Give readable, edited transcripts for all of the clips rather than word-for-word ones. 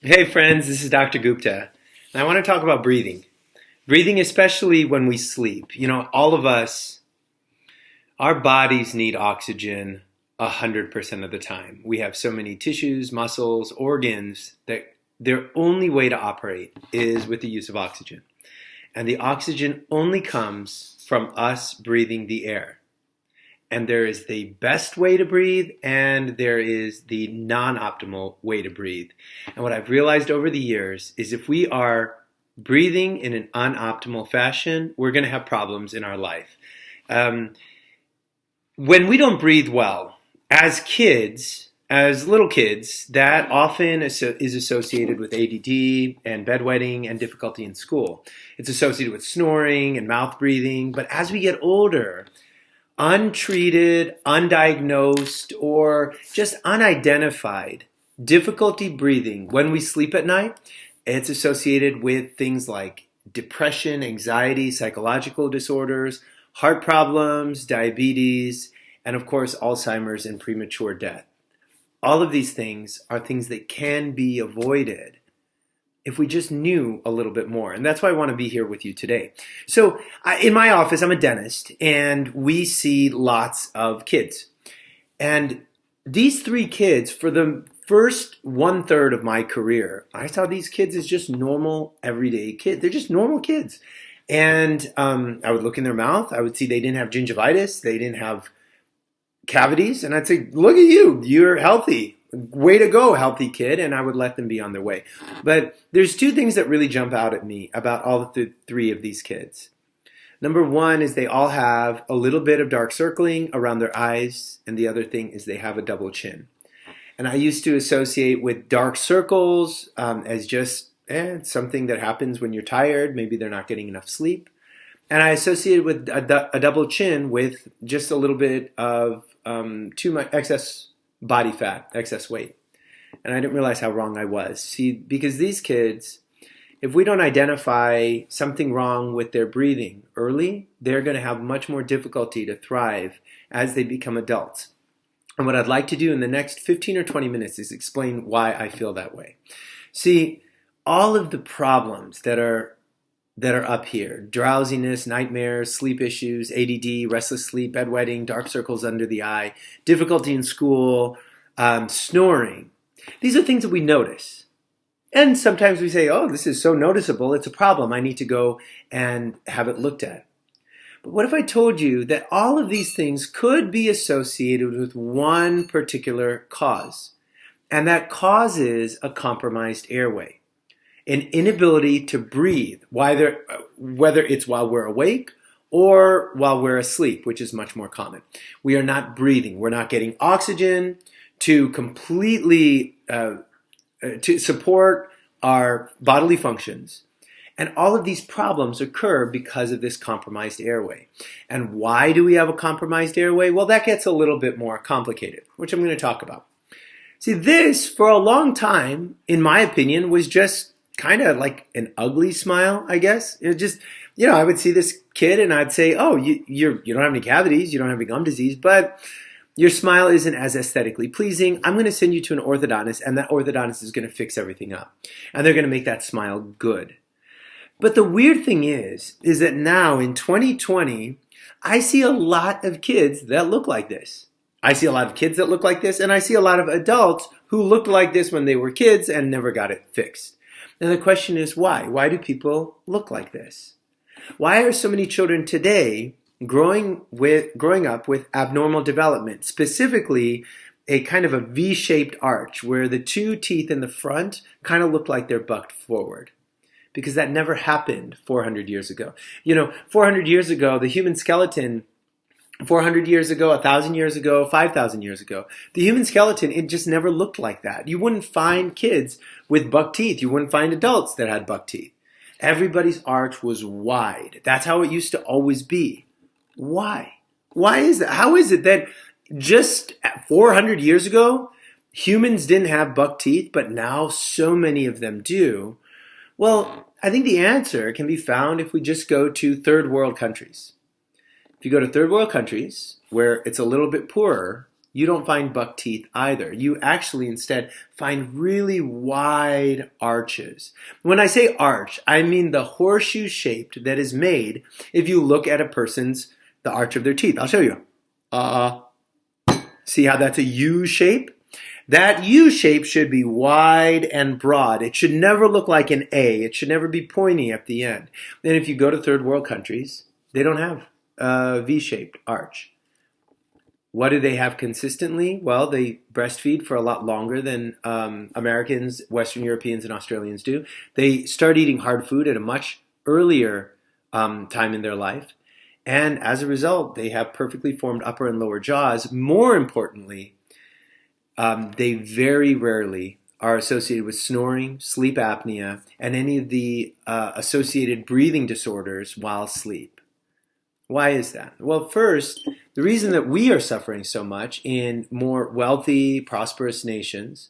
Hey friends, this is Dr. Gupta, and I want to talk about breathing. Breathing, especially when we sleep. All of us, our bodies need oxygen 100% of the time. We have so many tissues, muscles, organs that their only way to operate is with the use of oxygen. And the oxygen only comes from us breathing the air. And there is the best way to breathe, and there is the non-optimal way to breathe. And what I've realized over the years is if we are breathing in an unoptimal fashion, we're going to have problems in our life. Um, when we don't breathe well, as kids, as little kids, that often is associated with ADD and bedwetting and difficulty in school. It's associated with snoring and mouth breathing. But as we get older, untreated, undiagnosed, or just unidentified difficulty breathing when we sleep at night, it's associated with things like depression, anxiety, psychological disorders, heart problems, diabetes, and of course, Alzheimer's and premature death. All of these things are things that can be avoided if we just knew a little bit more. And that's why I want to be here with you today. So in my office, I'm a dentist, and we see lots of kids. And these three kids, for the first 1/3 of my career, I saw these kids as just normal, everyday kids. They're just normal kids. And I would look in their mouth. I would see they didn't have gingivitis. They didn't have cavities. And I'd say, look at you. You're healthy. Way to go, healthy kid. And I would let them be on their way. But there's two things that really jump out at me about all three of these kids. Number one is they all have a little bit of dark circling around their eyes. And the other thing is they have a double chin. And I used to associate with dark circles as just something that happens when you're tired. Maybe they're not getting enough sleep. And I associated with a double chin with just a little bit of too much excess body fat, excess weight. And I didn't realize how wrong I was. See, because these kids, if we don't identify something wrong with their breathing early, they're going to have much more difficulty to thrive as they become adults. And what I'd like to do in the next 15 or 20 minutes is explain why I feel that way. See, all of the problems that are up here, drowsiness, nightmares, sleep issues, ADD, restless sleep, bedwetting, dark circles under the eye, difficulty in school, snoring. These are things that we notice. And sometimes we say, oh, this is so noticeable, it's a problem. I need to go and have it looked at. But what if I told you that all of these things could be associated with one particular cause? And that cause is a compromised airway. An inability to breathe, whether it's while we're awake or while we're asleep, which is much more common. We are not breathing. We're not getting oxygen to completely to support our bodily functions. And all of these problems occur because of this compromised airway. And why do we have a compromised airway? Well, that gets a little bit more complicated, which I'm going to talk about. See, this, for a long time, in my opinion, was just kind of like an ugly smile, I guess. It just, I would see this kid and I'd say, oh, you don't have any cavities, you don't have any gum disease, but your smile isn't as aesthetically pleasing. I'm going to send you to an orthodontist, and that orthodontist is going to fix everything up. And they're going to make that smile good. But the weird thing is that now in 2020, I see a lot of kids that look like this. I see a lot of kids that look like this, and I see a lot of adults who looked like this when they were kids and never got it fixed. And the question is why? Why do people look like this? Why are so many children today growing up with abnormal development, specifically a kind of a V-shaped arch where the two teeth in the front kind of look like they're bucked forward? Because that never happened 400 years ago. 400 years ago, the human skeleton, 400 years ago, 1,000 years ago, 5,000 years ago, the human skeleton, it just never looked like that. You wouldn't find kids with buck teeth. You wouldn't find adults that had buck teeth. Everybody's arch was wide. That's how it used to always be. Why? Why is that? How is it that just 400 years ago, humans didn't have buck teeth, but now so many of them do? Well, I think the answer can be found if we just go to third world countries. If you go to third world countries where it's a little bit poorer, You don't find buck teeth either. You actually instead find really wide arches. When I say arch, I mean the horseshoe shaped that is made if you look at the arch of their teeth. I'll show you. See how that's a U shape? That U shape should be wide and broad. It should never look like an A. It should never be pointy at the end. And if you go to third world countries, they don't have a V-shaped arch. What do they have consistently? Well, they breastfeed for a lot longer than Americans, Western Europeans, and Australians do. They start eating hard food at a much earlier time in their life. And as a result, they have perfectly formed upper and lower jaws. More importantly, they very rarely are associated with snoring, sleep apnea, and any of the associated breathing disorders while asleep. Why is that? Well, first, the reason that we are suffering so much in more wealthy, prosperous nations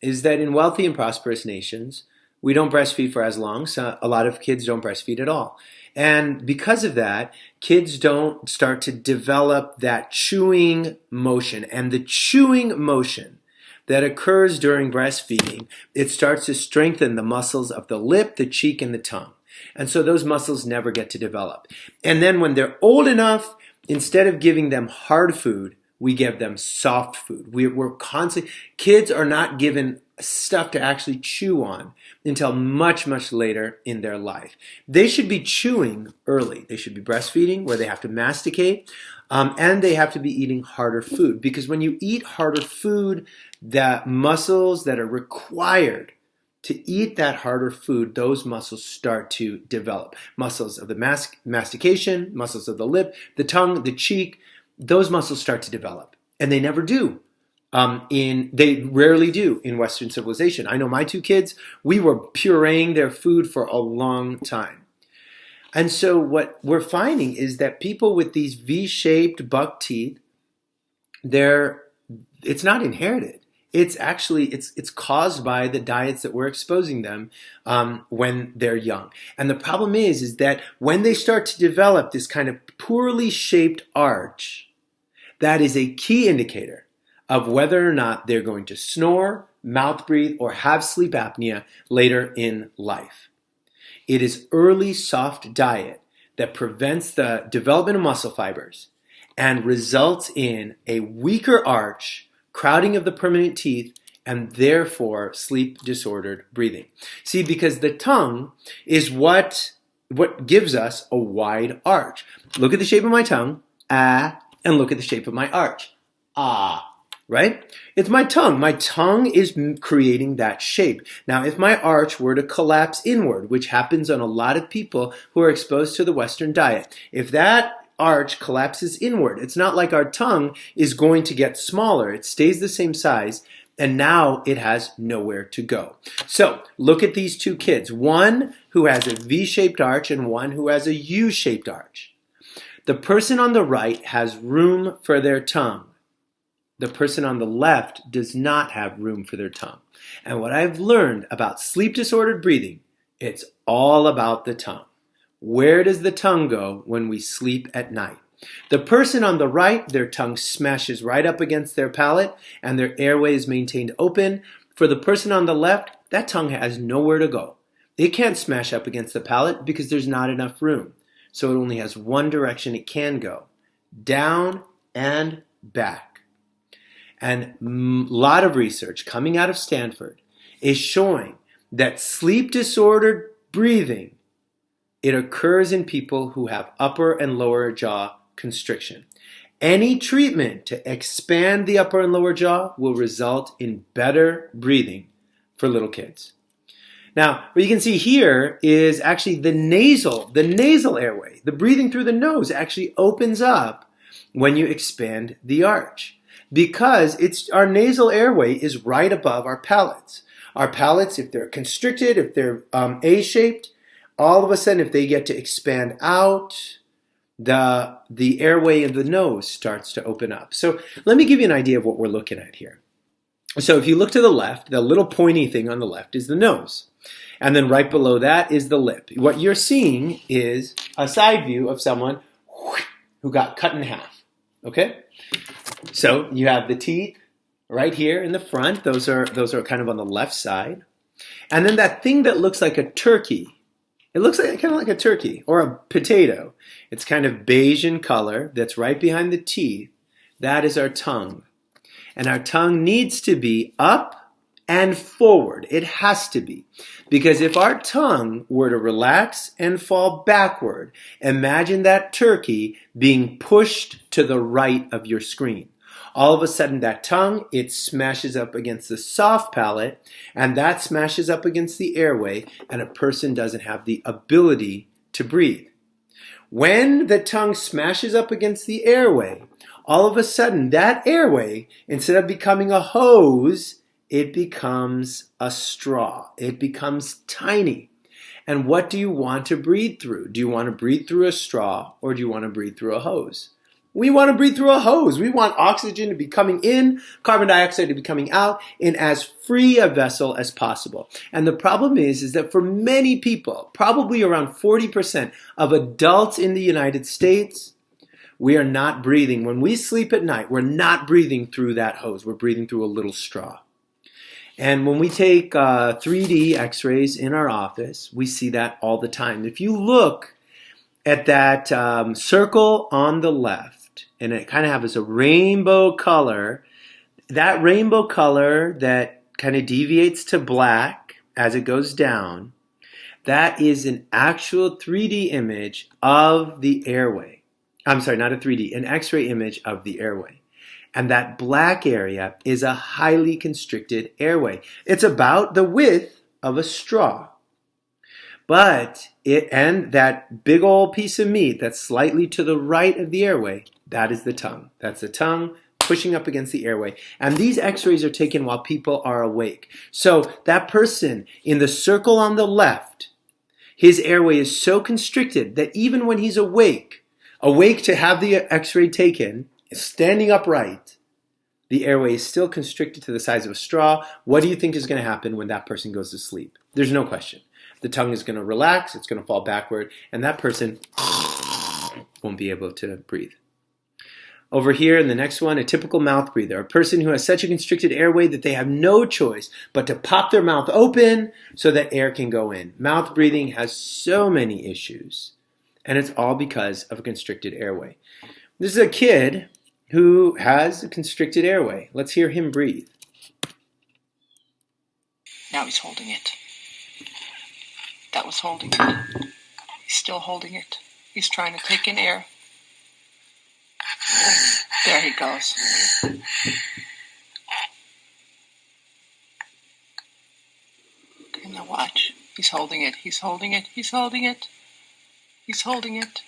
is that in wealthy and prosperous nations, we don't breastfeed for as long, so a lot of kids don't breastfeed at all. And because of that, kids don't start to develop that chewing motion. And the chewing motion that occurs during breastfeeding, it starts to strengthen the muscles of the lip, the cheek, and the tongue. And so those muscles never get to develop. And then when they're old enough, instead of giving them hard food, we give them soft food. We're constantly, kids are not given stuff to actually chew on until much, much later in their life. They should be chewing early. They should be breastfeeding where they have to masticate, and they have to be eating harder food. Because when you eat harder food, the muscles that are required to eat that harder food, those muscles start to develop. Muscles of the mastication, muscles of the lip, the tongue, the cheek, those muscles start to develop. And they never do. They rarely do in Western civilization. I know my two kids, we were pureeing their food for a long time. And so what we're finding is that people with these V-shaped buck teeth, it's not inherited. It's actually, it's caused by the diets that we're exposing them when they're young. And the problem is that when they start to develop this kind of poorly shaped arch, that is a key indicator of whether or not they're going to snore, mouth breathe, or have sleep apnea later in life. It is early soft diet that prevents the development of muscle fibers and results in a weaker arch, crowding of the permanent teeth, and therefore sleep disordered breathing. See, because the tongue is what gives us a wide arch. Look at the shape of my tongue, and look at the shape of my arch, right? It's my tongue. My tongue is creating that shape. Now, if my arch were to collapse inward, which happens on a lot of people who are exposed to the Western diet, if that arch collapses inward, it's not like our tongue is going to get smaller. It stays the same size, and now it has nowhere to go. So look at these two kids, one who has a V-shaped arch and one who has a U-shaped arch. The person on the right has room for their tongue. The person on the left does not have room for their tongue. And what I've learned about sleep disordered breathing, it's all about the tongue. Where does the tongue go when we sleep at night? The person on the right, their tongue smashes right up against their palate and their airway is maintained open. For the person on the left, that tongue has nowhere to go. It can't smash up against the palate because there's not enough room. So it only has one direction it can go, down and back. And a lot of research coming out of Stanford is showing that sleep disordered breathing, it occurs in people who have upper and lower jaw constriction. Any treatment to expand the upper and lower jaw will result in better breathing for little kids. Now, what you can see here is actually the nasal airway. The breathing through the nose actually opens up when you expand the arch because our nasal airway is right above our palates. Our palates, if they're constricted, if they're A-shaped, all of a sudden, if they get to expand out, the airway of the nose starts to open up. So let me give you an idea of what we're looking at here. So if you look to the left, the little pointy thing on the left is the nose. And then right below that is the lip. What you're seeing is a side view of someone who got cut in half. Okay? So you have the teeth right here in the front. Those are kind of on the left side. And then that thing that looks like a turkey. It looks like kind of like a turkey or a potato. It's kind of beige in color. That's right behind the teeth. That is our tongue. And our tongue needs to be up and forward. It has to be. Because if our tongue were to relax and fall backward, imagine that turkey being pushed to the right of your screen. All of a sudden that tongue, it smashes up against the soft palate, and that smashes up against the airway, and a person doesn't have the ability to breathe. When the tongue smashes up against the airway, all of a sudden that airway, instead of becoming a hose, it becomes a straw. It becomes tiny. And what do you want to breathe through? Do you want to breathe through a straw, or do you want to breathe through a hose? We want to breathe through a hose. We want oxygen to be coming in, carbon dioxide to be coming out in as free a vessel as possible. And the problem is that for many people, probably around 40% of adults in the United States, we are not breathing. When we sleep at night, we're not breathing through that hose. We're breathing through a little straw. And when we take 3D x-rays in our office, we see that all the time. If you look at that circle on the left, and it kind of has a rainbow color, that rainbow color that kind of deviates to black as it goes down, that is an actual 3D image of the airway. I'm sorry, not a 3D, an x-ray image of the airway. And that black area is a highly constricted airway. It's about the width of a straw. But and that big old piece of meat that's slightly to the right of the airway, that is the tongue. That's the tongue pushing up against the airway. And these x-rays are taken while people are awake. So that person in the circle on the left, his airway is so constricted that even when he's awake to have the x-ray taken, standing upright, the airway is still constricted to the size of a straw. What do you think is going to happen when that person goes to sleep? There's no question. The tongue is going to relax, it's going to fall backward, and that person won't be able to breathe. Over here in the next one, a typical mouth breather, a person who has such a constricted airway that they have no choice but to pop their mouth open so that air can go in. Mouth breathing has so many issues, and it's all because of a constricted airway. This is a kid who has a constricted airway. Let's hear him breathe. Now he's holding it. That was holding it. He's still holding it. He's trying to take in air. There he goes. Okay, now watch. He's holding it. He's holding it. He's holding it. He's holding it.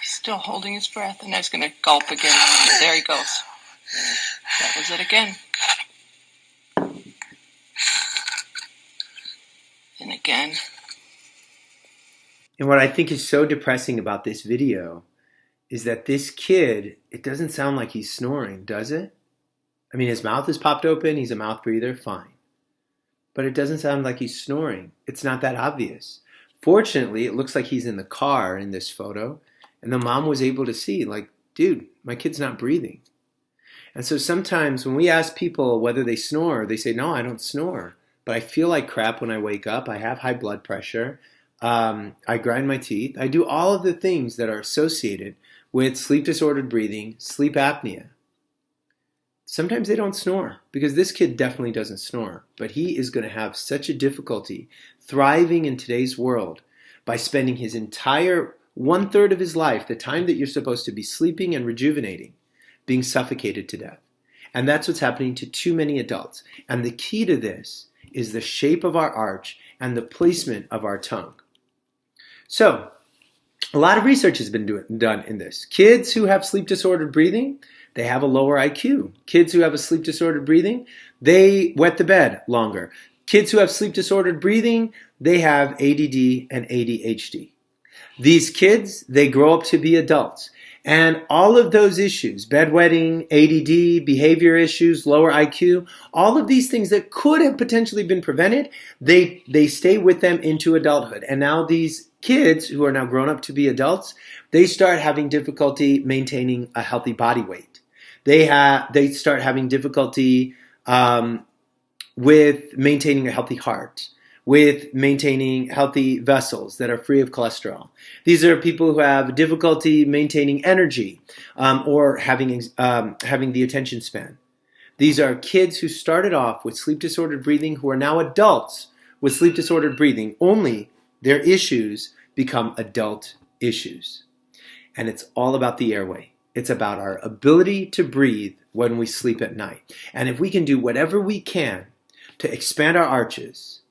He's still holding his breath, and now he's going to gulp again. There he goes. That was it again. And again. And what I think is so depressing about this video is that this kid, it doesn't sound like he's snoring, does it? I mean, his mouth is popped open, he's a mouth breather, fine. But it doesn't sound like he's snoring. It's not that obvious. Fortunately, it looks like he's in the car in this photo, and the mom was able to see, like, dude, my kid's not breathing. And so sometimes when we ask people whether they snore, they say, no, I don't snore. But I feel like crap when I wake up. I have high blood pressure. I grind my teeth. I do all of the things that are associated with sleep disordered breathing, sleep apnea. Sometimes they don't snore, because this kid definitely doesn't snore. But he is going to have such a difficulty thriving in today's world by spending his entire 1/3 of his life, the time that you're supposed to be sleeping and rejuvenating, being suffocated to death. And that's what's happening to too many adults. And the key to this is the shape of our arch and the placement of our tongue. So, a lot of research has been done in this. Kids who have sleep disordered breathing, they have a lower IQ. Kids who have a sleep disordered breathing, they wet the bed longer. Kids who have sleep disordered breathing, they have ADD and ADHD. These kids, they grow up to be adults. And all of those issues, bedwetting, ADD, behavior issues, lower IQ, all of these things that could have potentially been prevented, they stay with them into adulthood. And now these kids who are now grown up to be adults, they start having difficulty maintaining a healthy body weight. They start having difficulty with maintaining a healthy heart, with maintaining healthy vessels that are free of cholesterol. These are people who have difficulty maintaining energy or having the attention span. These are kids who started off with sleep disordered breathing who are now adults with sleep disordered breathing, only their issues become adult issues. And it's all about the airway. It's about our ability to breathe when we sleep at night. And if we can do whatever we can to expand our arches,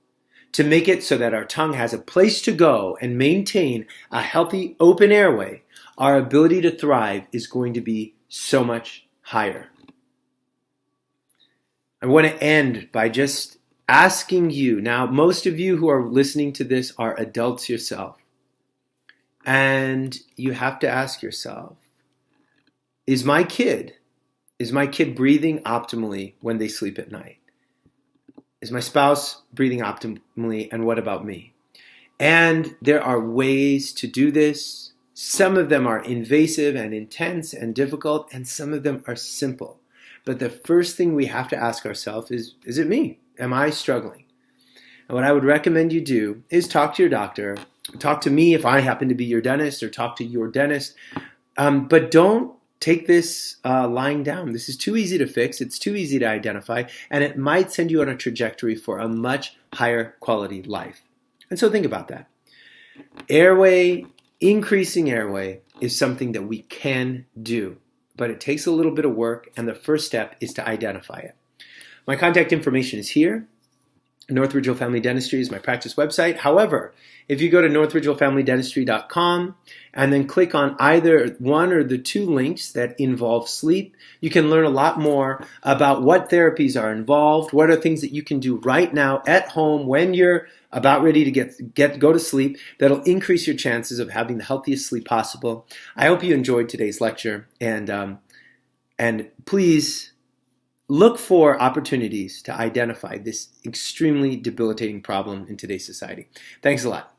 to make it so that our tongue has a place to go and maintain a healthy open airway, our ability to thrive is going to be so much higher. I want to end by just asking you, now most of you who are listening to this are adults yourself, and you have to ask yourself, is my kid breathing optimally when they sleep at night? Is my spouse breathing optimally, and what about me? And there are ways to do this. Some of them are invasive and intense and difficult, and some of them are simple. But the first thing we have to ask ourselves is it me? Am I struggling? And what I would recommend you do is talk to your doctor, talk to me if I happen to be your dentist, or talk to your dentist. But don't take this lying down. This is too easy to fix. It's too easy to identify, and it might send you on a trajectory for a much higher quality life. And so think about that. Increasing airway is something that we can do, but it takes a little bit of work, and the first step is to identify it. My contact information is here. North Ridgeville Family Dentistry is my practice website. However, if you go to northridgevillefamilydentistry.com and then click on either one or the two links that involve sleep, you can learn a lot more about what therapies are involved, what are things that you can do right now at home when you're about ready to go to sleep that'll increase your chances of having the healthiest sleep possible. I hope you enjoyed today's lecture, and please look for opportunities to identify this extremely debilitating problem in today's society. Thanks a lot.